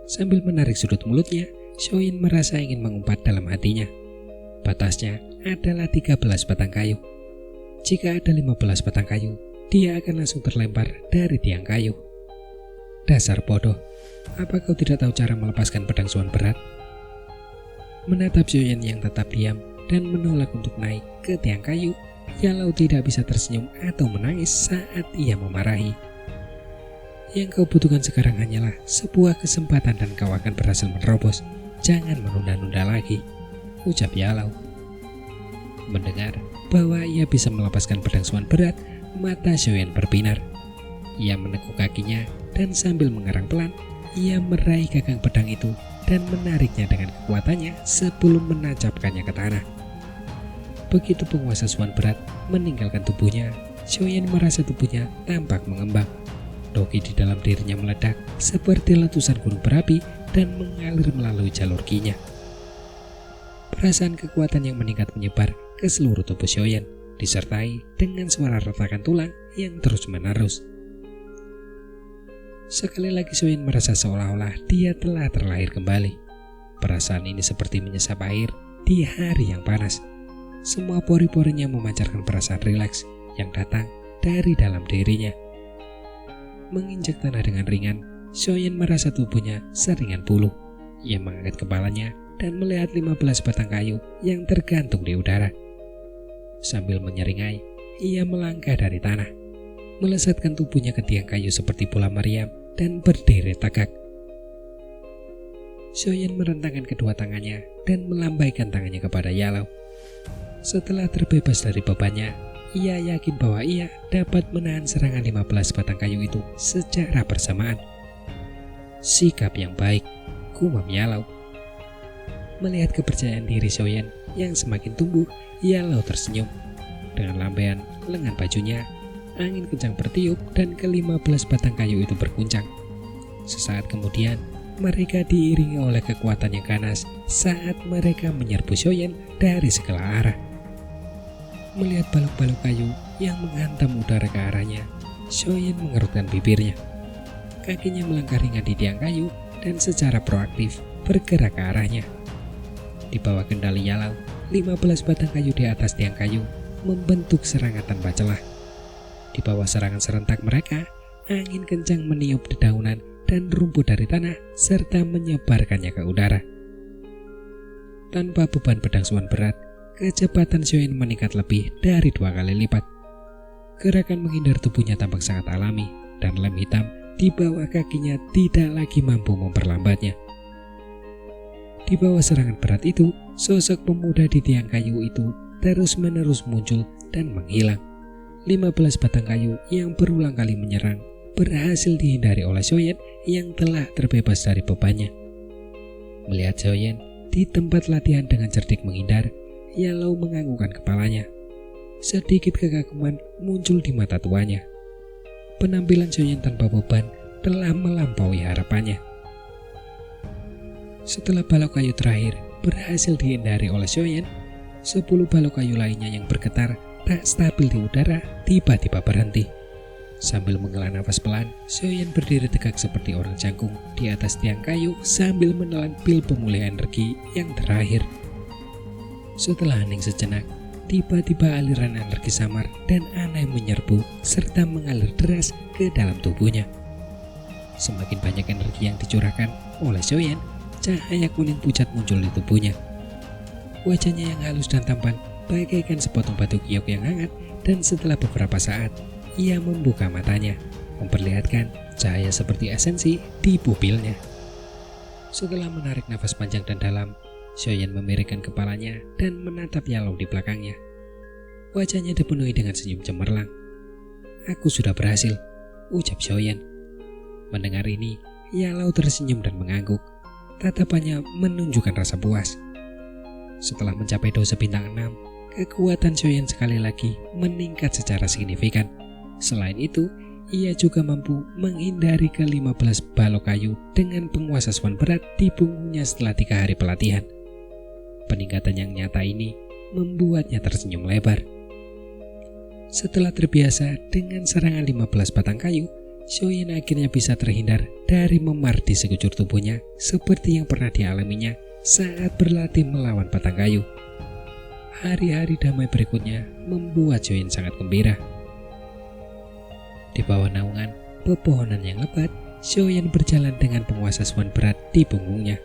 Sambil menarik sudut mulutnya, Xiaoyan merasa ingin mengumpat dalam hatinya. Batasnya adalah 13 batang kayu. Jika ada 15 batang kayu, dia akan langsung terlempar dari tiang kayu. Dasar bodoh, apa kau tidak tahu cara melepaskan pedang suan berat? Menatap Xiaoyan yang tetap diam dan menolak untuk naik ke tiang kayu, Yalau tidak bisa tersenyum atau menangis saat ia memarahi. Yang kau butuhkan sekarang hanyalah sebuah kesempatan dan kau akan berhasil menerobos. Jangan menunda-nunda lagi, ucap Yalau. Mendengar bahwa ia bisa melepaskan pedang suan berat, mata Xiaoyan berbinar. Ia menekuk kakinya dan sambil mengerang pelan, ia meraih gagang pedang itu dan menariknya dengan kekuatannya sebelum menancapkannya ke tanah. Begitu penguasa suan berat meninggalkan tubuhnya, Xiaoyan merasa tubuhnya tampak mengembang. Doki di dalam dirinya meledak seperti letusan gunung berapi dan mengalir melalui jalur kinya. Perasaan kekuatan yang meningkat menyebar ke seluruh tubuh Xiaoyan, disertai dengan suara retakan tulang yang terus-menerus. Sekali lagi Xiaoyan merasa seolah-olah dia telah terlahir kembali. Perasaan ini seperti menyesap air di hari yang panas. Semua pori-porinya memancarkan perasaan rileks yang datang dari dalam dirinya. Menginjak tanah dengan ringan, Xiaoyan merasa tubuhnya seringan bulu. Ia mengangkat kepalanya dan melihat 15 batang kayu yang tergantung di udara. Sambil menyeringai, ia melangkah dari tanah, melesatkan tubuhnya ke tiang kayu seperti bola meriam dan berdiri tegak. Xiaoyan merentangkan kedua tangannya dan melambaikan tangannya kepada Yalau. Setelah terbebas dari bebannya, ia yakin bahwa ia dapat menahan serangan 15 batang kayu itu secara bersamaan. Sikap yang baik, gumam Yalau. Melihat kepercayaan diri Xiaoyan yang semakin tumbuh, Yalau tersenyum. Dengan lambaian lengan bajunya, angin kencang bertiup dan ke-15 batang kayu itu berguncang. Sesaat kemudian, mereka diiringi oleh kekuatan yang ganas saat mereka menyerbu Xiaoyan dari segala arah. Melihat balok-balok kayu yang menghantam udara ke arahnya, Xiaoyan mengerutkan bibirnya. Kakinya melangkah ringan di tiang kayu dan secara proaktif bergerak ke arahnya. Di bawah kendali Yalau, 15 batang kayu di atas tiang kayu membentuk serangan tanpa celah. Di bawah serangan serentak mereka, angin kencang meniup dedaunan dan rumput dari tanah serta menyebarkannya ke udara. Tanpa beban pedang suan berat, kecepatan Xiaoyan meningkat lebih dari 2 kali lipat. Gerakan menghindar tubuhnya tampak sangat alami dan lem hitam di bawah kakinya tidak lagi mampu memperlambatnya. Di bawah serangan berat itu, sosok pemuda di tiang kayu itu terus-menerus muncul dan menghilang. 15 batang kayu yang berulang kali menyerang berhasil dihindari oleh Xiaoyan yang telah terbebas dari bebannya. Melihat Xiaoyan di tempat latihan dengan cerdik menghindar, Yalau menganggukkan kepalanya. sedikit kekaguman muncul di mata tuanya. Penampilan Xiaoyan tanpa beban telah melampaui harapannya. Setelah balok kayu terakhir berhasil dihindari oleh Xiaoyan, 10 balok kayu lainnya yang bergetar tak stabil di udara tiba-tiba berhenti. Sambil menghela nafas pelan, Xiaoyan berdiri tegak seperti orang jangkung di atas tiang kayu sambil menelan pil pemulih energi yang terakhir. Setelah hening sejenak, tiba-tiba aliran energi samar dan aneh menyerbu serta mengalir deras ke dalam tubuhnya. Semakin banyak energi yang dicurahkan oleh Xiaoyan, cahaya kuning pucat muncul di tubuhnya. Wajahnya yang halus dan tampan bagaikan sepotong batu giok yang hangat, dan setelah beberapa saat ia membuka matanya, memperlihatkan cahaya seperti esensi di pupilnya. Setelah menarik nafas panjang dan dalam, Xiaoyan memiringkan kepalanya dan menatap Yalou di belakangnya. Wajahnya dipenuhi dengan senyum cemerlang. "Aku sudah berhasil," ucap Xiaoyan. Mendengar ini, Yalou tersenyum dan mengangguk. Tatapannya menunjukkan rasa puas. Setelah mencapai dosa bintang 6, kekuatan Xiaoyan sekali lagi meningkat secara signifikan. Selain itu, ia juga mampu menghindari ke-15 balok kayu dengan penguasa swan berat di punggungnya setelah 3 hari pelatihan. Peningkatan yang nyata ini membuatnya tersenyum lebar. Setelah terbiasa dengan serangan 15 batang kayu, Xiaoyan akhirnya bisa terhindar dari memar di sekujur tubuhnya seperti yang pernah dialaminya saat berlatih melawan batang kayu. Hari-hari damai berikutnya membuat Xiaoyan sangat gembira. Di bawah naungan pepohonan yang lebat, Xiaoyan berjalan dengan penguasa swan berat di punggungnya.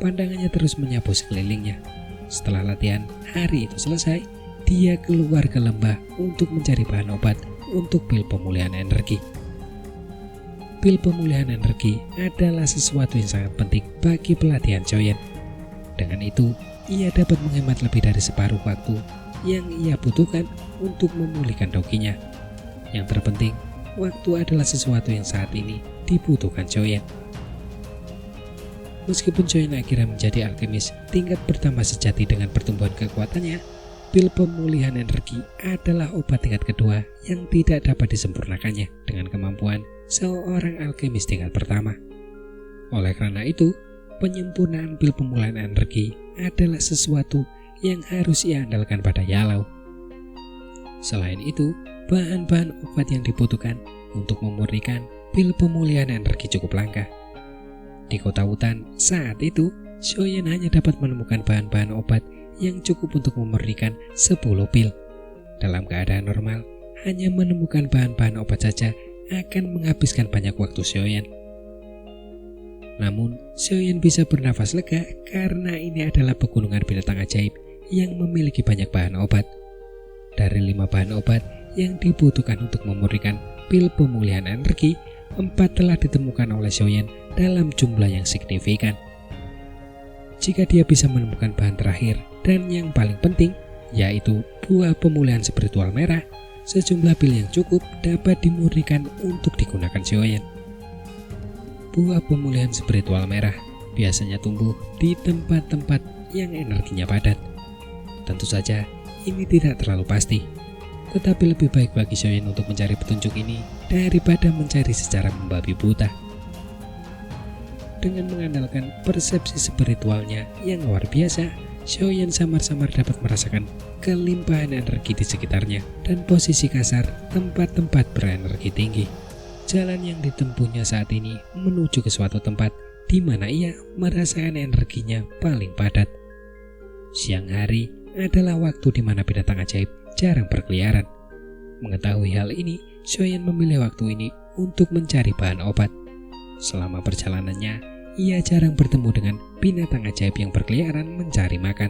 Pandangannya terus menyapu sekelilingnya. Setelah latihan hari itu selesai, dia keluar ke lembah untuk mencari bahan obat untuk pil pemulihan energi. Pil pemulihan energi adalah sesuatu yang sangat penting bagi pelatihan Xiaoyan. Dengan itu, ia dapat menghemat lebih dari separuh waktu yang ia butuhkan untuk memulihkan dokinya. Yang terpenting, waktu adalah sesuatu yang saat ini dibutuhkan Xiaoyan. Meskipun Xiaoyan akhirnya menjadi alkemis tingkat pertama sejati dengan pertumbuhan kekuatannya, pil pemulihan energi adalah obat tingkat kedua yang tidak dapat disempurnakannya dengan kemampuan seorang alkemis tingkat pertama. Oleh karena itu, penyempurnaan pil pemulihan energi adalah sesuatu yang harus ia andalkan pada Yalou. Selain itu, bahan-bahan obat yang dibutuhkan untuk memurnikan pil pemulihan energi cukup langka. Di kota hutan saat itu, Xiaoyan hanya dapat menemukan bahan-bahan obat yang cukup untuk memurnikan 10 pil. Dalam keadaan normal, hanya menemukan bahan-bahan obat saja akan menghabiskan banyak waktu Xiaoyan. Namun, Xiaoyan bisa bernafas lega karena ini adalah pegunungan binatang ajaib yang memiliki banyak bahan obat. Dari 5 bahan obat yang dibutuhkan untuk memurnikan pil pemulihan energi, 4 telah ditemukan oleh Xiaoyan dalam jumlah yang signifikan. Jika dia bisa menemukan bahan terakhir dan yang paling penting, yaitu buah pemulihan spiritual merah, sejumlah pil yang cukup dapat dimurnikan untuk digunakan Xiaoyan. Buah pemulihan spiritual merah biasanya tumbuh di tempat-tempat yang energinya padat. Tentu saja, ini tidak terlalu pasti. Tetapi lebih baik bagi Xiaoyan untuk mencari petunjuk ini daripada mencari secara membabi buta. Dengan mengandalkan persepsi spiritualnya yang luar biasa, Xiaoyan samar-samar dapat merasakan kelimpahan energi di sekitarnya dan posisi kasar tempat-tempat berenergi tinggi. Jalan yang ditempuhnya saat ini menuju ke suatu tempat di mana ia merasakan energinya paling padat. Siang hari adalah waktu di mana binatang ajaib jarang berkeliaran. Mengetahui hal ini, Xiaoyan memilih waktu ini untuk mencari bahan obat. Selama perjalanannya, ia jarang bertemu dengan binatang ajaib yang berkeliaran mencari makan.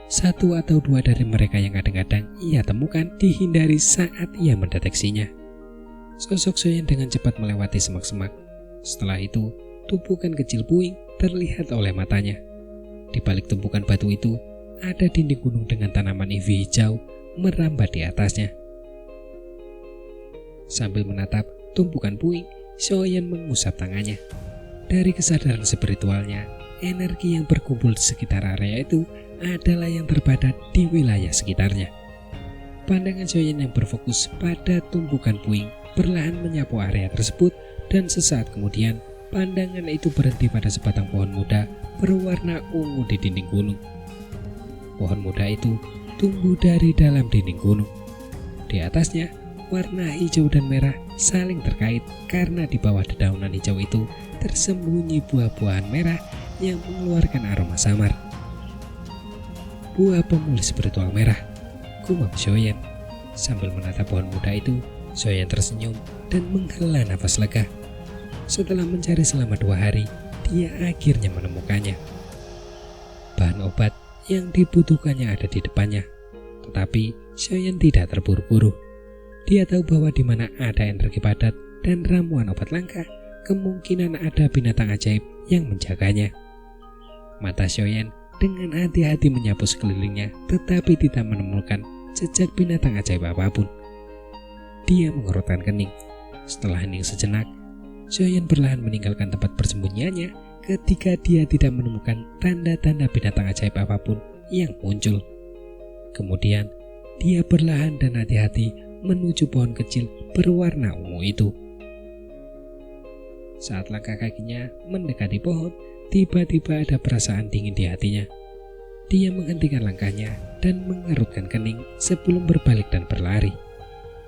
1 atau 2 dari mereka yang kadang-kadang ia temukan dihindari saat ia mendeteksinya. Sosok Xiaoyan dengan cepat melewati semak-semak. Setelah itu, tumpukan kecil puing terlihat oleh matanya. Di balik tumpukan batu itu, ada dinding gunung dengan tanaman ivy hijau merambat di atasnya. Sambil menatap tumpukan puing, Xiaoyan mengusap tangannya. Dari kesadaran spiritualnya, energi yang berkumpul di sekitar area itu adalah yang terpadat di wilayah sekitarnya. Pandangan Xiaoyan yang berfokus pada tumpukan puing perlahan menyapu area tersebut, dan sesaat kemudian pandangan itu berhenti pada sebatang pohon muda berwarna ungu di dinding gunung. Pohon muda itu tumbuh dari dalam dinding gunung. Di atasnya, warna hijau dan merah saling terkait karena di bawah dedaunan hijau itu tersembunyi buah-buahan merah yang mengeluarkan aroma samar. Buah pemulih spiritual merah, gumam Xiaoyan. Sambil menatap pohon muda itu, Xiaoyan tersenyum dan menghela nafas lega. Setelah mencari selama 2 hari, dia akhirnya menemukannya. Bahan obat yang dibutuhkannya ada di depannya, tetapi Xiaoyan tidak terburu-buru. Dia tahu bahwa di mana ada energi padat dan ramuan obat langka, kemungkinan ada binatang ajaib yang menjaganya. Mata Xiaoyan dengan hati-hati menyapu sekelilingnya, tetapi tidak menemukan jejak binatang ajaib apapun. Dia mengerutkan kening. Setelah hening sejenak, Xiaoyan perlahan meninggalkan tempat persembunyiannya ketika dia tidak menemukan tanda-tanda binatang ajaib apapun yang muncul. Kemudian, dia perlahan dan hati-hati menuju pohon kecil berwarna ungu itu. Saat langkah kakinya mendekati pohon, tiba-tiba ada perasaan dingin di hatinya. Dia menghentikan langkahnya dan mengerutkan kening sebelum berbalik dan berlari.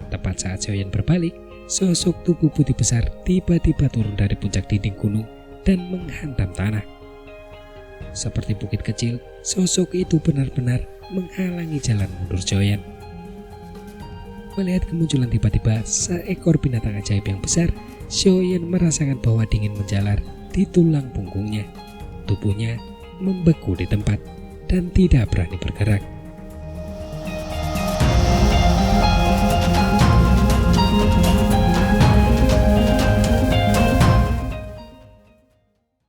Tepat saat Xiaoyan berbalik, sosok tubuh putih besar tiba-tiba turun dari puncak dinding gunung dan menghantam tanah. Seperti bukit kecil, sosok itu benar-benar menghalangi jalan mundur Xiaoyan. Melihat kemunculan tiba-tiba seekor binatang ajaib yang besar, Xiaoyan merasakan bahwa dingin menjalar di tulang punggungnya. Tubuhnya membeku di tempat dan tidak berani bergerak.